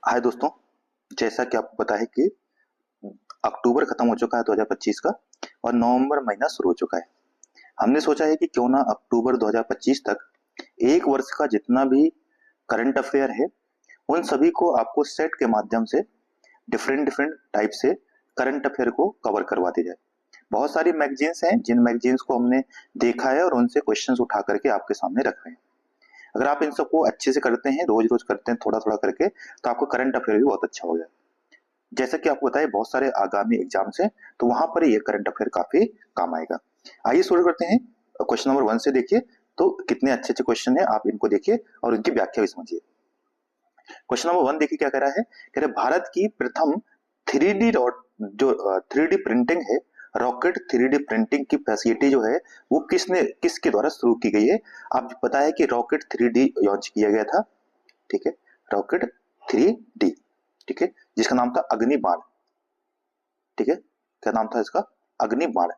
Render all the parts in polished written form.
हाय दोस्तों, जैसा कि आपको पता है कि अक्टूबर खत्म हो चुका है 2025 का और नवंबर महीना शुरू हो चुका है। हमने सोचा है कि क्यों ना अक्टूबर 2025 तक एक वर्ष का जितना भी करंट अफेयर है, उन सभी को आपको सेट के माध्यम से डिफरेंट डिफरेंट टाइप से करंट अफेयर को कवर करवाते जाए। बहुत सारी मैगजीन्स हैं जिन मैगजीन्स को हमने देखा है और उनसे क्वेश्चंस उठा करके आपके सामने रख रहे हैं। अगर आप इन सबको अच्छे से करते हैं, रोज रोज करते हैं, थोड़ा थोड़ा करके, तो आपको करंट अफेयर भी बहुत अच्छा हो जाए। जैसा कि आपको बताया बहुत सारे आगामी एग्जाम्स हैं, तो वहां पर ये करंट अफेयर काफी काम आएगा। आइए शुरू करते हैं। क्वेश्चन नंबर 1 से देखिए, तो कितने अच्छे अच्छे क्वेश्चन है, आप इनको देखिए और इनकी व्याख्या भी समझिए। क्वेश्चन नंबर 1 देखिए क्या कह रहा है। कह रहे भारत की प्रथम 3D जो 3D प्रिंटिंग है, रॉकेट 3D प्रिंटिंग की फैसिलिटी जो है वो किसके द्वारा शुरू की गई है। आप पता है कि रॉकेट 3D लॉन्च किया गया था, ठीक है, रॉकेट 3D, ठीक है, जिसका नाम था अग्निबाण, ठीक है, क्या नाम था इसका, अग्निबाण।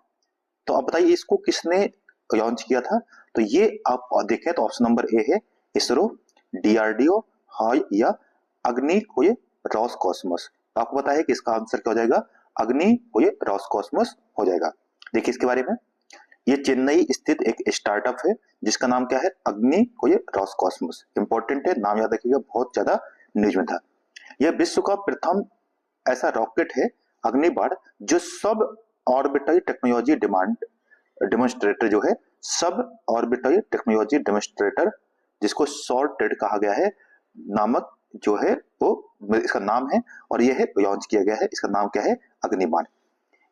तो आप बताइए इसको किसने लॉन्च किया था। तो ये आप देखें तो ऑप्शन नंबर ए है इसरो, डीआरडीओ, हाँ, या अग्नि को ये रॉसकॉस्मोस। तो आपको पता है कि इसका आंसर क्या हो जाएगा, अग्नि को ये रॉसकॉस्मोस हो जाएगा। देखिए इसके बारे में, ये चेन्नई स्थित एक स्टार्टअप है जिसका नाम क्या है, अग्नि को ये रॉसकॉस्मोस। इंपॉर्टेंट है, नाम याद रखिएगा, बहुत ज्यादा न्यूज में था। यह विश्व का प्रथम ऐसा रॉकेट है अग्निबाण जो sub orbital technology demand demonstrator जो है, सब ऑर्बिटल टेक्नोलॉजी डेमोन्स्ट्रेटर, जिसको सॉर्टेड कहा गया है, नामक जो है वो इसका नाम है, और यह है लॉन्च किया गया है। इसका नाम क्या है, अग्निबाण।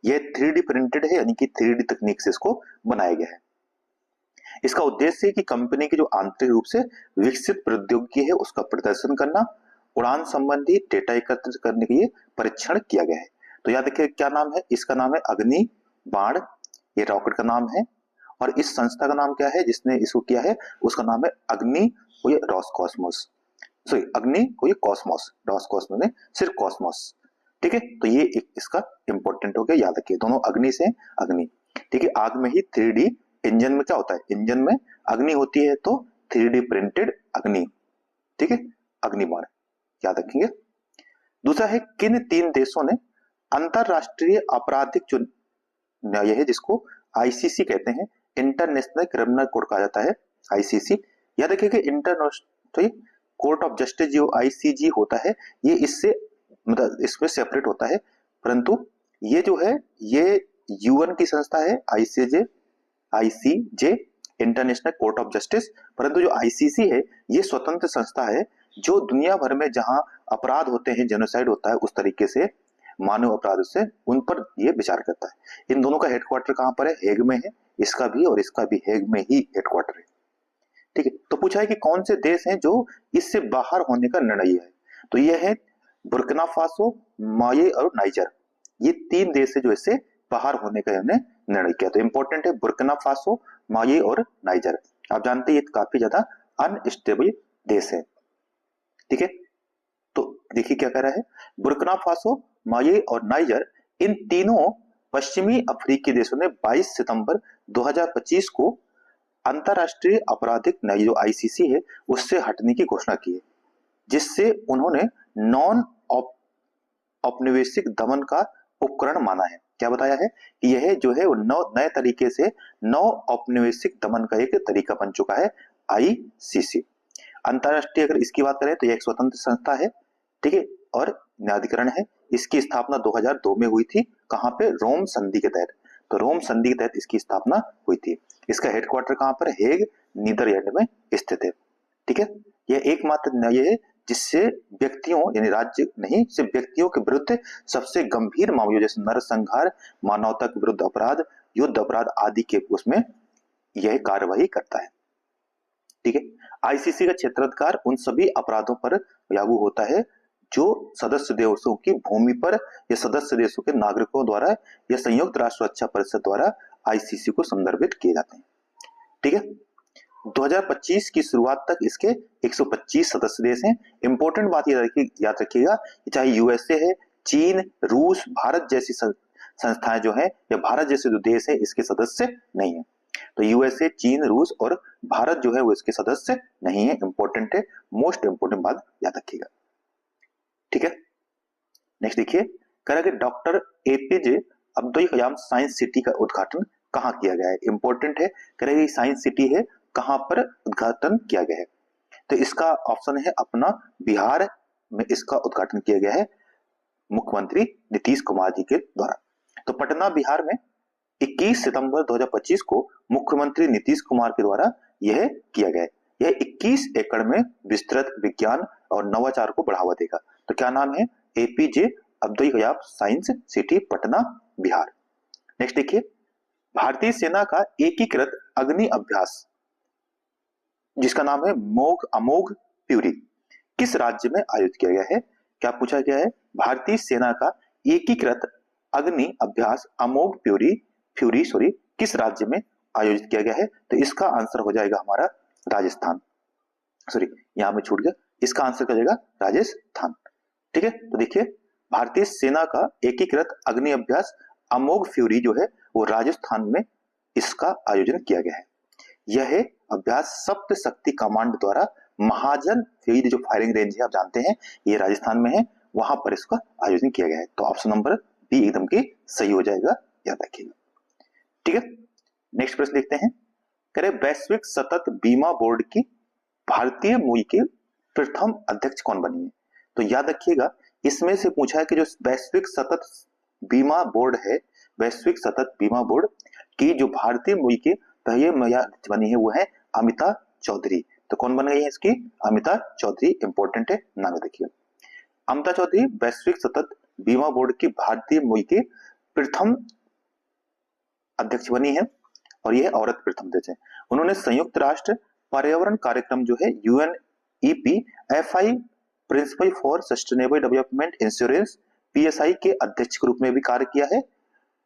यह 3D प्रिंटेड है, यानी कि 3D तकनीक से इसको बनाया गया है। इसका उद्देश्य है कि कंपनी की जो आंतरिक रूप से विकसित प्रौद्योगिकी है उसका प्रदर्शन करना, उड़ान संबंधी डेटा एकत्रित करने के लिए परीक्षण किया गया है। तो याद रखिए क्या नाम है, इसका नाम है अग्नि बाण, ये रॉकेट का नाम है। और इस संस्था का नाम क्या है जिसने इसको किया है, उसका नाम है अग्नि को ये रॉसकॉस्मोस, सॉरी अग्नि को ये कॉस्मोस, रॉसकॉस्मोस ने सिर्फ कॉस्मोस, ठीक है। तो ये एक इसका इंपॉर्टेंट हो गया, याद रखिए दोनों अग्नि से अग्नि, ठीक है। आग में ही 3D, इंजन में क्या होता है, इंजन में अग्नि होती है, तो 3D प्रिंटेड अग्नि, ठीक है, अग्निबाण, याद रखेंगे। दूसरा है, किन तीन देशों ने अंतरराष्ट्रीय आपराधिक जो न्याय है जिसको आईसीसी कहते हैं, इंटरनेशनल क्रिमिनल कोर्ट कहा जाता है, आईसीसी, याद रखिए कि इंटरनेशनल कोर्ट ऑफ जस्टिस जो आईसीजी होता है, ये इससे मतलब इसमें सेपरेट होता है, परंतु ये जो है ये यूएन की संस्था है, ICJ, international court of justice. परंतु जो आईसीसी है ये स्वतंत्र संस्था है जो दुनिया भर में जहां अपराध होते हैं, जेनोसाइड होता है, उस तरीके से मानव अपराध से उन पर ये विचार करता है। इन दोनों का हेडक्वार्टर कहां पर है, हेग में है, इसका भी और इसका भी हेग में ही हेडक्वार्टर है, ठीक है। तो पूछा है कि कौन से देश हैं जो इससे बाहर होने का निर्णय है। तो ये है बुर्किना फासो, माली और नाइजर। ये तीन देश है जो इससे बाहर होने का हमने निर्णय किया। तो इंपॉर्टेंट है बुर्किना फासो, माली और नाइजर। आप जानते हैं ये काफी ज्यादा अनस्टेबल देश है, ठीक है। तो देखिए क्या कह रहा है, बुर्किना फासो, माली और नाइजर, इन तीनों पश्चिमी अफ्रीकी देशों ने 22 सितंबर 2025 को अंतरराष्ट्रीय आपराधिक न्याय जो आईसीसी है उससे हटने की घोषणा की है, जिससे उन्होंने नॉन औपनिवेशिक दमन का उपकरण माना है। क्या बताया है कि यह जो है वो नए तरीके से नौ औपनिवेशिक दमन का एक तरीका बन चुका है, आईसीसी। अंतरराष्ट्रीय अगर इसकी बात करें तो यह एक स्वतंत्र संस्था है, ठीक है, और न्यायाधिकरण है। इसकी स्थापना 2002 में हुई थी, कहां पे, रोम संधि के तहत। तो रोम संधि के तहत इसकी स्थापना हुई थी। इसका हेडक्वार्टर कहां पर, हेग, नीदरलैंड में स्थित है, ठीक है। यह एकमात्र न्याय है जिससे व्यक्तियों यानी राज्य नहीं, सिर्फ व्यक्तियों के विरुद्ध सबसे गंभीर मामलों जैसे नरसंहार, मानवता के विरुद्ध अपराध, युद्ध अपराध आदि के उसमें यह कार्यवाही करता है, ठीक है। आईसीसी का क्षेत्राधिकार उन सभी अपराधों पर लागू होता है जो सदस्य देशों की भूमि पर या सदस्य देशों के नागरिकों द्वारा या संयुक्त राष्ट्र सुरक्षा परिषद द्वारा आईसीसी को संदर्भित किए जाते हैं, ठीक है। 2025 की शुरुआत तक इसके 125 सदस्य देश हैं। इंपॉर्टेंट बात याद रखिएगा, चाहे यूएसए है, चीन, रूस, भारत जैसी संस्थाएं जो है या भारत जैसे जो देश है इसके सदस्य नहीं है। तो यूएसए, चीन, रूस और भारत जो है वो इसके सदस्य नहीं है। इंपॉर्टेंट है, मोस्ट इंपॉर्टेंट बात याद रखिएगा, नेक्स्ट देखिए, कह रहा है कि doctor APJ Abdul Kalam science city का उद्घाटन कहाँ किया गया है। इंपॉर्टेंट है, कह रहा है साइंस सिटी है, कहाँ पर उद्घाटन किया गया है। तो इसका ऑप्शन है अपना बिहार में इसका उद्घाटन किया गया है मुख्यमंत्री नीतीश कुमार जी के द्वारा। तो पटना बिहार में 21 सितंबर 2025 को मुख्यमंत्री नीतीश कुमार के द्वारा यह किया गया है। यह 21 एकड़ में विस्तृत विज्ञान और नवाचार को बढ़ावा देगा। तो क्या नाम है? APJ Abdul Kalam science city, Patna Bihar. Next देखिए, भारतीय सेना का एकीकृत अग्नि अभ्यास जिसका नाम है मोग अमोघ प्यूरी किस राज्य में आयोजित किया गया है? क्या पूछा गया है? भारतीय सेना का एकीकृत अग्नि अभ्यास अमोघ फ्यूरी किस राज्य में आयोजित किया गया है? तो इसका आंसर हो जाएगा हमारा राजस्थान। सॉरी, यहां में छूट गया, इसका आंसर हो जाएगा राजस्थान। ठीक है, तो देखिए भारतीय सेना का एकीकृत अग्नि अभ्यास अमोघ फ्यूरी जो है वो राजस्थान में इसका आयोजन किया गया है। यह अभ्यास सप्त शक्ति कमांड द्वारा महाजन फील्ड जो फायरिंग रेंज है आप जानते हैं ये राजस्थान में है, वहां पर इसका आयोजन किया गया है। तो ऑप्शन नंबर बी एकदम की सही हो जाएगा, याद रखिएगा। ठीक है, नेक्स्ट प्रश्न देखते हैं। कह रहे वैश्विक सतत बीमा बोर्ड की भारतीय मूल के प्रथम अध्यक्ष कौन बनी है? तो याद रखिएगा इसमें से पूछा है कि जो वैश्विक सतत बीमा बोर्ड है, वैश्विक सतत बीमा बोर्ड की जो भारतीय मूल के पहले महिला बनी है वो है अमिता चौधरी। तो कौन बन गई है इसकी? अमिता चौधरी। इंपॉर्टेंट है, नाम देखिए। अमिता चौधरी वैश्विक सतत बीमा बोर्ड की भारतीय मूल की प्रथम अध्यक्ष बनी है और यह औरत प्रथम अध्यक्ष है। उन्होंने संयुक्त राष्ट्र पर्यावरण कार्यक्रम जो है UNEP FI principle for sustainable development insurance PSI के अध्यक्ष के रूप में भी कार्य किया है।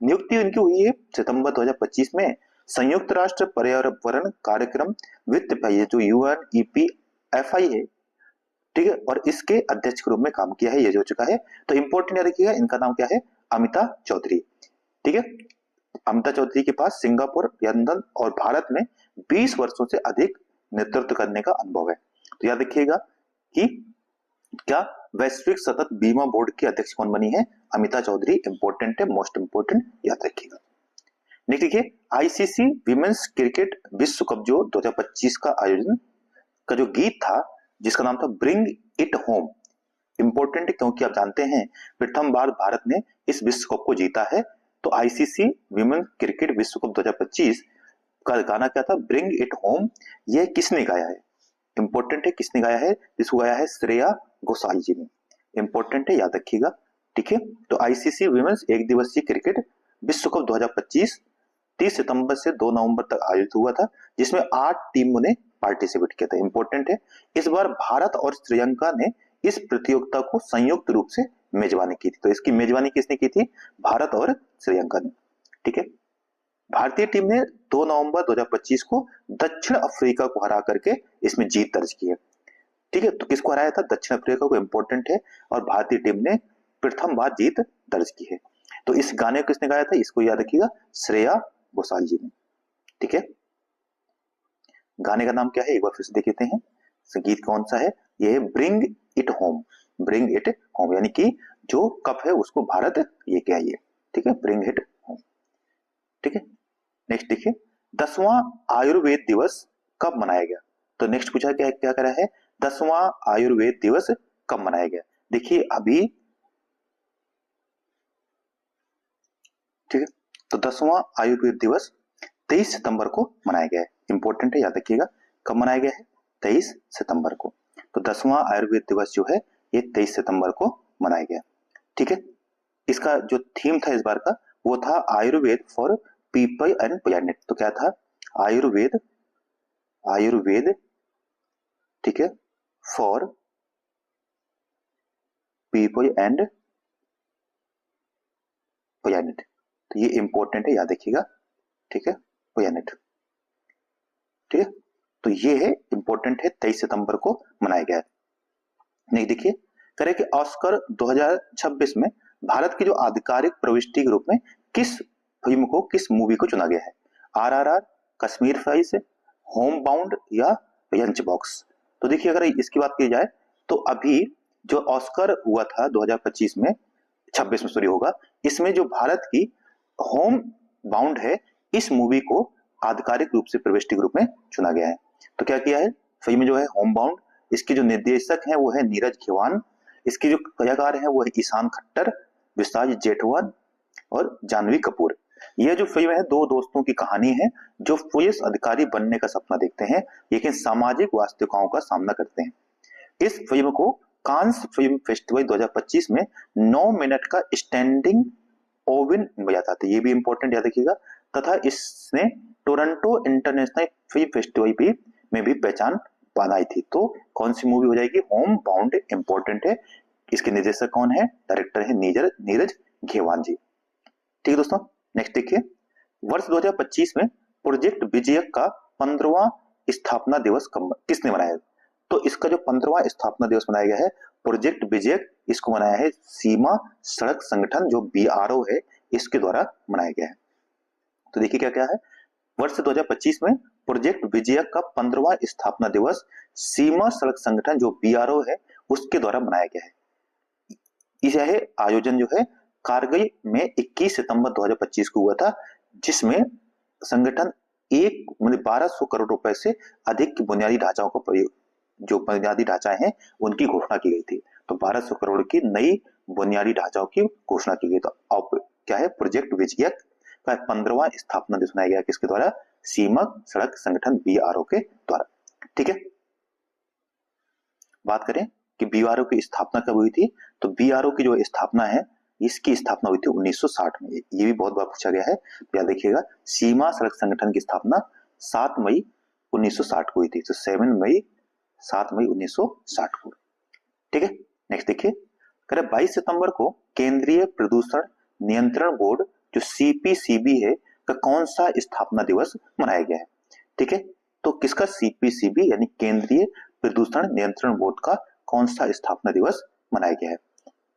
नियुक्ति उनकी हुई है सितंबर 2025 में संयुक्त राष्ट्र पर्यावरण कार्यक्रम वित्त जो यूएनईपी एफआई है, ठीक है, और इसके अध्यक्ष के रूप में काम किया है, ये जो चुका है। तो इंपॉर्टेंट याद रखिएगा इनका नाम क्या है? अमिता चौधरी। ठीक है, अमिता चौधरी के पास सिंगापुर, लंदन और भारत में 20 वर्षों से अधिक नेतृत्व करने का अनुभव है। तो याद रखिएगा कि क्या वैश्विक सतत बीमा बोर्ड की अध्यक्ष कौन बनी है? अमिता चौधरी। इंपॉर्टेंट है, मोस्ट इंपॉर्टेंट, याद रखिएगा। नेक्स्ट देखिए, आईसीसी विमेंस क्रिकेट विश्व कप जो 2025 का आयोजन का जो गीत था जिसका नाम था ब्रिंग इट होम। इंपॉर्टेंट है क्योंकि आप जानते हैं प्रथम बार भारत ने इस विश्व कप को जीता है। तो आईसीसी विमेंस क्रिकेट विश्व कप 2025 का गाना क्या था? Bring it home. यह किसने गाया है? इंपॉर्टेंट है, किसने गाया है? इसको गाया है श्रेया घोषाल जी ने। इंपॉर्टेंट है, याद रखिएगा। ठीक है, तो आईसीसी विमेंस एक दिवसीय क्रिकेट विश्व कप 2025 30 सितंबर से 2 नवंबर तक आयोजित हुआ था जिसमें 8 टीमों ने पार्टिसिपेट किया था। इंपॉर्टेंट है, इस बार भारत और श्रीलंका ने इस प्रतियोगिता को संयुक्त रूप से मेजबानी की थी। तो इसकी मेजबानी किसने की थी? भारत और श्रीलंका ने। ठीक है, भारतीय टीम ने 2 नवंबर 2025 को दक्षिण अफ्रीका को हरा करके इसमें जीत दर्ज की है। ठीक है, तो किसको हराया था? दक्षिण अफ्रीका को। इंपॉर्टेंट है, और भारतीय टीम ने प्रथम बार जीत दर्ज की है। तो इस गाने को किसने गाया था? इसको याद रखिएगा, श्रेया घोषाल जी ने। ठीक है, गाने का नाम क्या है एक बार फिर से देख लेते हैं। संगीत कौन सा है? ये है bring it home. Bring it home यानी कि जो कप है उसको भारत लेके आइए। ठीक है, ब्रिंग इट होम। ठीक है, नेक्स्ट देखिए, 10वां आयुर्वेद दिवस कब मनाया गया? तो नेक्स्ट पूछा क्या क्या करा है? 10वां आयुर्वेद दिवस कब मनाया गया? देखिए अभी, ठीक है, तो 10वां आयुर्वेद दिवस 23 सितंबर को मनाया गया है। इंपॉर्टेंट है, याद रखिएगा कब मनाया गया है? 23 सितंबर को। तो 10वां आयुर्वेद दिवस जो है ये 23 सितंबर को मनाया गया। ठीक है, इसका जो थीम था इस बार का वो था Ayurveda for people and planet. तो क्या था? आयुर्वेद, ठीक है, फॉर पीपल एंड प्लैनेट। तो ये इंपॉर्टेंट है, याद रखिएगा। ठीक है, प्लैनेट। ठीक है, तो ये है इंपॉर्टेंट है, 23 सितंबर को मनाया गया है। नहीं देखिए, करें कि ऑस्कर 2026 में भारत की जो आधिकारिक प्रविष्टि के रूप में किस फिल्म को, किस मूवी को चुना गया है? RRR, Kashmir files, home bound या लंच बॉक्स? तो देखिए अगर इसकी बात की जाए तो अभी जो ऑस्कर हुआ था 2025 में 26 में शुरू होगा। इसमें जो भारत की होम बाउंड है, इस मूवी को आधिकारिक रूप से प्रविष्टि के रूप में चुना गया है। तो क्या किया है फिल्म में जो है होम बाउंड, इसके जो निर्देशक हैं वो है नीरज खेवान, इसके जो कलाकार हैं वो है ईशान खट्टर, विशाल जेठवा और जानवी कपूर। यह जो फिल्म है दो दोस्तों की कहानी है जो पुलिस अधिकारी बनने का सपना देखते हैं लेकिन सामाजिक वास्तविकताओं का सामना करते हैं। इस फिल्म को कांस फिल्म फेस्टिवल 2025 में 9 मिनट का स्टैंडिंग ओवेन मिला जाता था, ये भी इंपॉर्टेंट याद रखिएगा। तथा इसने टोरंटो इंटरनेशनल फिल्म फेस्टिवल भी में भी पहचान बनाई थी। तो कौन सी मूवी हो जाएगी? होम बाउंड इंपॉर्टेंट है। इसके निर्देशक कौन है? डायरेक्टर है नीरज घेवान जी। ठीक है दोस्तों, नेक्स्ट देखिए। वर्ष 2025 में प्रोजेक्ट विजयक का 15वां स्थापना दिवस किसने मनाया? तो इसका जो 15वां स्थापना दिवस मनाया गया है प्रोजेक्ट विजयक, इसको मनाया है सीमा सड़क संगठन जो BRO है इसके द्वारा मनाया गया है। तो देखिए क्या क्या है। वर्ष 2025 में प्रोजेक्ट विजयक का 15वां स्थापना दिवस सीमा सड़क संगठन जो BRO है उसके द्वारा मनाया गया है। यह आयोजन जो है कारगिल में 21 सितंबर 2025 को हुआ था, जिसमें संगठन 1200 करोड़ रुपए से अधिक की बुनियादी ढांचाओं का प्रयोग, जो बुनियादी ढांचा हैं उनकी घोषणा की गई थी। तो 1200 करोड़ की नई बुनियादी ढांचाओं की घोषणा की गई। तो अब क्या है? प्रोजेक्ट विजयक का 15वां स्थापना दिवस मनाया गया किसके द्वारा? सीमा सड़क संगठन BRO के द्वारा। ठीक है, बात करें कि BRO की स्थापना कब हुई थी, तो BRO की जो स्थापना है इसकी स्थापना हुई थी 1960 में। ये भी बहुत बार पूछा गया है, याद देखिएगा। सीमा सड़क संगठन की स्थापना 7 मई 1960 को हुई थी। तो 7 मई 1960 को। ठीक है, नेक्स्ट देखिए। 22 सितंबर को केंद्रीय प्रदूषण नियंत्रण बोर्ड जो CPCB है का कौन सा स्थापना दिवस मनाया गया है? ठीक है, तो किसका? CPCB यानी केंद्रीय प्रदूषण नियंत्रण बोर्ड का कौन सा स्थापना दिवस मनाया गया है?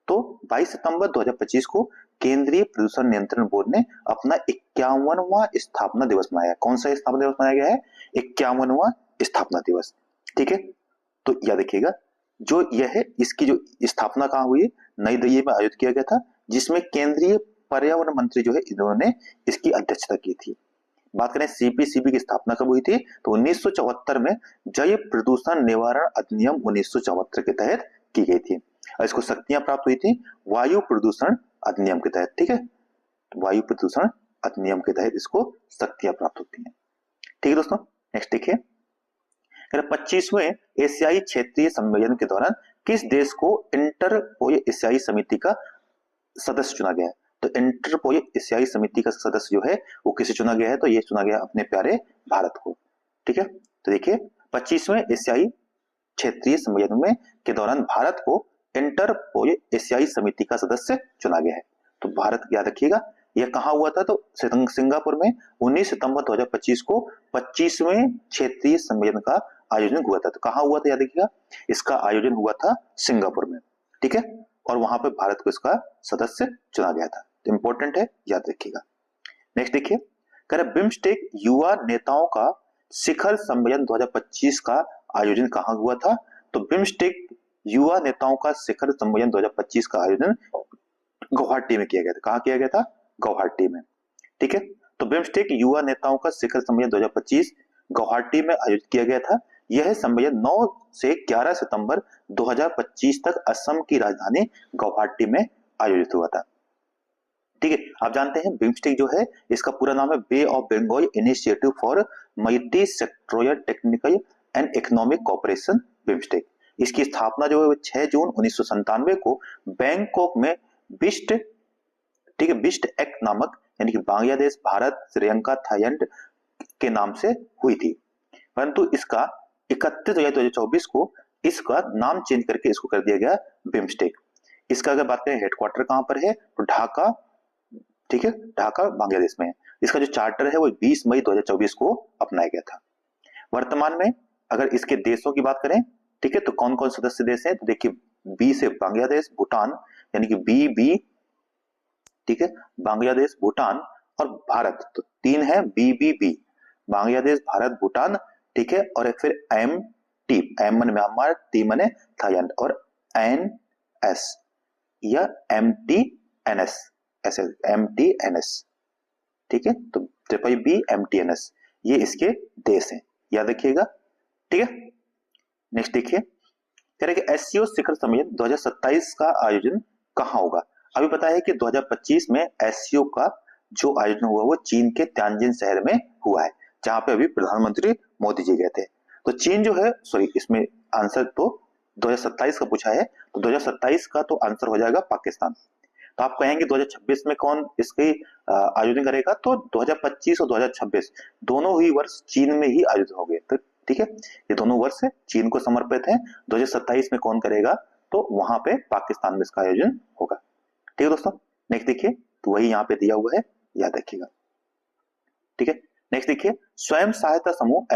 तो 22 सितंबर 2025 को केंद्रीय प्रदूषण नियंत्रण बोर्ड ने अपना 51वां स्थापना दिवस मनाया। कौन सा स्थापना दिवस मनाया गया है? 51वां स्थापना दिवस। ठीक है, तो याद रखिएगा जो यह है इसकी जो स्थापना कहाँ हुई? नई दिल्ली में आयोजित किया गया था, जिसमें केंद्रीय पर्यावरण मंत्री जो है इन्होंने इसकी अध्यक्षता की थी। बात करें CPCB की स्थापना कब हुई थी, तो 1974 में जल प्रदूषण निवारण अधिनियम 1974 के तहत की गई थी और इसको शक्तियां प्राप्त हुई थी वायु प्रदूषण अधिनियम के तहत। ठीक है, वायु प्रदूषण अधिनियम के तहत इसको शक्तियां प्राप्त होती हैं। ठीक है दोस्तों, नेक्स्ट देखिए। 25वें एशियाई क्षेत्रीय सम्मेलन के दौरान किस देश को इंटरपोल एशियाई समिति का सदस्य चुना गया है? तो इंटरपोल एशियाई समिति का सदस्य जो है वो किसे चुना गया है? तो ये चुना गया अपने प्यारे भारत को। ठीक है, तो देखिए 25वें एशियाई क्षेत्रीय सम्मेलन में के दौरान भारत को इंटरपोल एशियाई समिति का सदस्य चुना गया है। तो भारत याद रखिएगा यह कहाँ हुआ था? तो सिंगापुर में 19 सितंबर 2025 को 25वें क्षेत्रीय सम्मेलन का आयोजन हुआ था। तो कहाँ हुआ था? याद रखिएगा इसका आयोजन हुआ था सिंगापुर में। ठीक है, और वहां पे भारत को इसका सदस्य चुना गया था। तो इंपॉर्टेंट है, याद रखिएगा। नेक्स्ट देखिए। बिम्स्टेक युवा नेताओं का शिखर सम्मेलन 2025 का आयोजन कहाँ हुआ था? तो बिम्स्टेक युवा नेताओं का शिखर सम्मेलन 2025 का आयोजन गुवाहाटी में किया गया था। कहाँ किया गया था? गुवाहाटी में। ठीक है, तो बिम्स्टेक युवा नेताओं का शिखर सम्मेलन 2025 गुवाहाटी में आयोजित किया गया था। यह सम्मेलन 9 से 11 सितंबर 2025 तक असम की राजधानी गुवाहाटी में आयोजित हुआ था। ठीक है, आप जानते हैं बिम्स्टेक जो है इसका पूरा नाम है Bay of Bengal initiative for multi sectoral technical and economic cooperation BIMSTEC. इसकी स्थापना जो है 6 जून 1997 को बैंकॉक में बिस्ट, ठीक है, बिस्ट एक्ट नामक यानी कि बांग्लादेश, भारत, श्रीलंका, थाईलैंड के नाम से हुई थी। परंतु इसका 31 जुलाई 2024 को इसका नाम चेंज करके इसको कर दिया गया बिम्स्टेक। इसका अगर बात करें हेडक्वार्टर कहां पर है, तो ढाका, ठीक है, ढाका बांग्लादेश में है। इसका जो चार्टर है वो 20 मई 2024 को अपनाया गया था। वर्तमान में अगर इसके देशों की बात करें, ठीक है, तो कौन कौन सदस्य देश हैं? तो देखिए बी से बांग्लादेश, भूटान यानी कि बी, ठीक है, बांग्लादेश, भूटान और भारत। तो 3 है बी, बांग्लादेश, भारत, भूटान। ठीक है, और फिर एम मन म्यांमार, टी मने थाईलैंड और एन एस या MT एनएस, ऐसे MTNS, ठीक है। तो BBB MTNS ये इसके देश हैं, याद रखिएगा, ठीक है। नेक्स्ट देखिए, कह रहे कि एससीओ शिखर सम्मेलन 2027 का आयोजन कहाँ होगा। अभी पता है कि 2025 में एससीओ का जो आयोजन हुआ वो चीन के तियानजिन शहर में हुआ है, जहां पे अभी प्रधानमंत्री मोदी जी गए थे। तो चीन जो है, सॉरी इसमें आंसर तो 2027 का पूछा है, तो 2027 का तो आंसर हो जाएगा पाकिस्तान। तो आप कहेंगे 2026 में कौन इसकी आयोजन करेगा, तो 2025 और 2026 दोनों ही वर्ष चीन में ही आयोजन हो गए, तो ठीक है, ये दोनों वर्ष चीन को समर्पित है। 2027 में कौन करेगा, तो वहां पे पाकिस्तान में इसका आयोजन होगा, ठीक है दोस्तों। नेक्स्ट देखिए, तो वही यहाँ पे दिया हुआ है, याद रखिएगा, ठीक है। नेक्स्ट देखिए, स्वयं सहायता समूह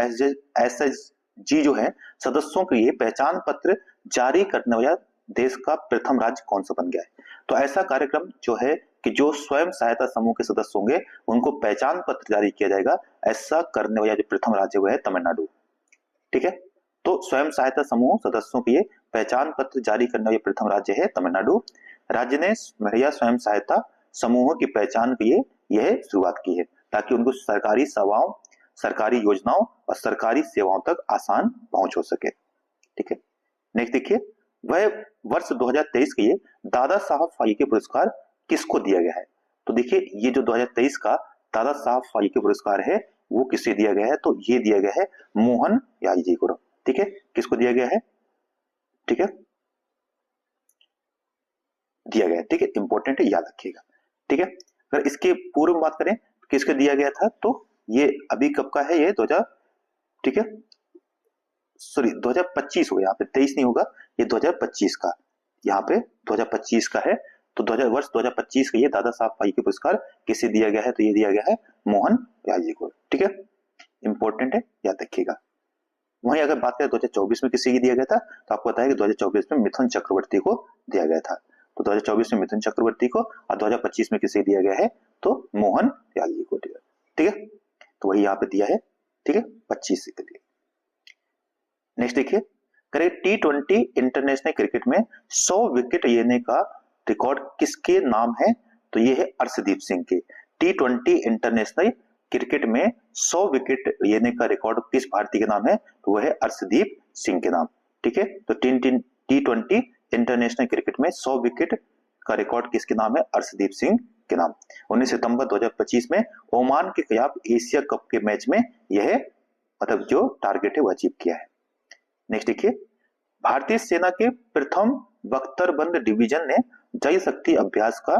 SHG जो है सदस्यों के लिए पहचान पत्र जारी करने वाला देश का प्रथम राज्य कौन सा बन गया है। तो ऐसा कार्यक्रम जो है कि जो स्वयं सहायता समूह के सदस्य होंगे उनको पहचान पत्र जारी किया जाएगा, ऐसा करने वाला जो प्रथम राज्य वो है तमिलनाडु, ठीक है। तो स्वयं सहायता समूह सदस्यों के लिए पहचान पत्र जारी करने वाला प्रथम राज्य है तमिलनाडु। राज्य ने महिला स्वयं सहायता समूहों की पहचान के लिए यह शुरुआत की है, ताकि उनको सरकारी सेवाओं, सरकारी योजनाओं और सरकारी सेवाओं तक आसान पहुंच हो सके, ठीक है। नेक्स्ट देखिए, वह वर्ष 2023 के लिए दादा साहब फाल्के पुरस्कार किसको दिया गया है। तो देखिए, ये जो 2023 का दादा साहब फाल्के पुरस्कार है वो किसे दिया गया है, तो ये दिया गया है मोहन यादव जी को, ठीक है। किसको दिया गया है, ठीक है, दिया गया है, ठीक है, इंपॉर्टेंट है, याद रखिएगा, ठीक है। अगर इसके पूर्व बात करें किसको दिया गया था, तो ये अभी कब का है, ये 2000, ठीक है, सॉरी 2025 हो, यहाँ पे 23 नहीं होगा, ये 2025 का, यहाँ पे 2025 का है। तो 2025 का ये दादा साहब फाल्के पुरस्कार किसे दिया गया है, तो ये दिया गया है मोहन यादव जी को, ठीक है, इंपॉर्टेंट है, याद रखिएगा। वहीं अगर बात करें 2024 में किसी को दिया गया था, तो आपको पता है कि 2024 में मिथुन चक्रवर्ती को दिया गया था। तो 2024 में मिथुन चक्रवर्ती को और 2025 में किसे दिया गया है, तो मोहन यादव जी को दिया, ठीक है। तो वही यहाँ पे दिया है, ठीक है, 25 के लिए। नेक्स्ट देखिए, करें T20 इंटरनेशनल क्रिकेट में 100 विकेट लेने का रिकॉर्ड किसके नाम है, तो ये है अर्शदीप सिंह के। T20 इंटरनेशनल क्रिकेट में 100 विकेट लेने का रिकॉर्ड किस भारतीय के नाम है, तो वह है अर्शदीप सिंह के नाम, ठीक है। तो T20 इंटरनेशनल क्रिकेट में 100 विकेट का रिकॉर्ड किसके नाम है, अर्शदीप सिंह के नाम। 19 सितंबर 2025 में ओमान के खिलाफ एशिया कप के मैच में यह मतलब जो टारगेट है वो अचीव किया है। नेक्स्ट देखिए, भारतीय सेना के प्रथम बख्तरबंद डिवीजन ने जय शक्ति अभ्यास का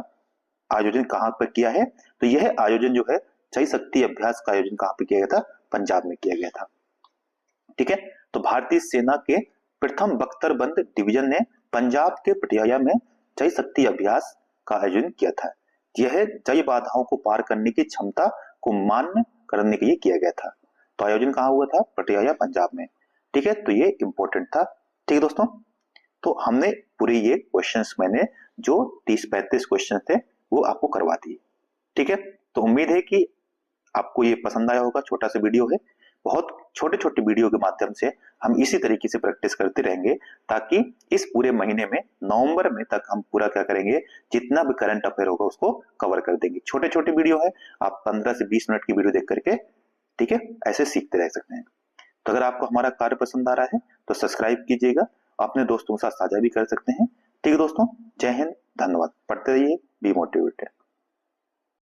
आयोजन कहां पर किया है, तो यह आयोजन जो है जय शक्ति अभ्यास का आयोजन कहां पर किया गया था, पंजाब में किया गया था, ठीक है। तो भारतीय सेना के प्रथम बख्तरबंद डिवीजन ने पंजाब के पटियाला में जय शक्ति अभ्यास का आयोजन किया था। यह जय बाधाओं को पार करने की क्षमता को मान्य करने के लिए किया गया था। तो आयोजन कहां हुआ था, पटियाला पंजाब में, ठीक है। तो ये इंपॉर्टेंट था, ठीक है दोस्तों। तो हमने पूरे ये क्वेश्चंस मैंने जो 30-35 क्वेश्चन थे वो आपको करवा दिए, ठीक है। तो उम्मीद है कि आपको ये पसंद आया होगा, छोटा सा वीडियो है, बहुत छोटे छोटे वीडियो के माध्यम से हम इसी तरीके से प्रैक्टिस करते रहेंगे, ताकि इस पूरे महीने में नवंबर में तक हम पूरा क्या करेंगे, जितना भी करंट अफेयर होगा उसको कवर कर देंगे। छोटे छोटे वीडियो है, आप 15 से 20 मिनट की वीडियो देख करके, ठीक है, ऐसे सीखते रह सकते हैं। तो अगर आपको हमारा कार्य पसंद आ रहा है तो सब्सक्राइब कीजिएगा, अपने दोस्तों के साथ साझा भी कर सकते हैं, ठीक है दोस्तों। जय हिंद, धन्यवाद, पढ़ते रहिए, बी मोटिवेटेड।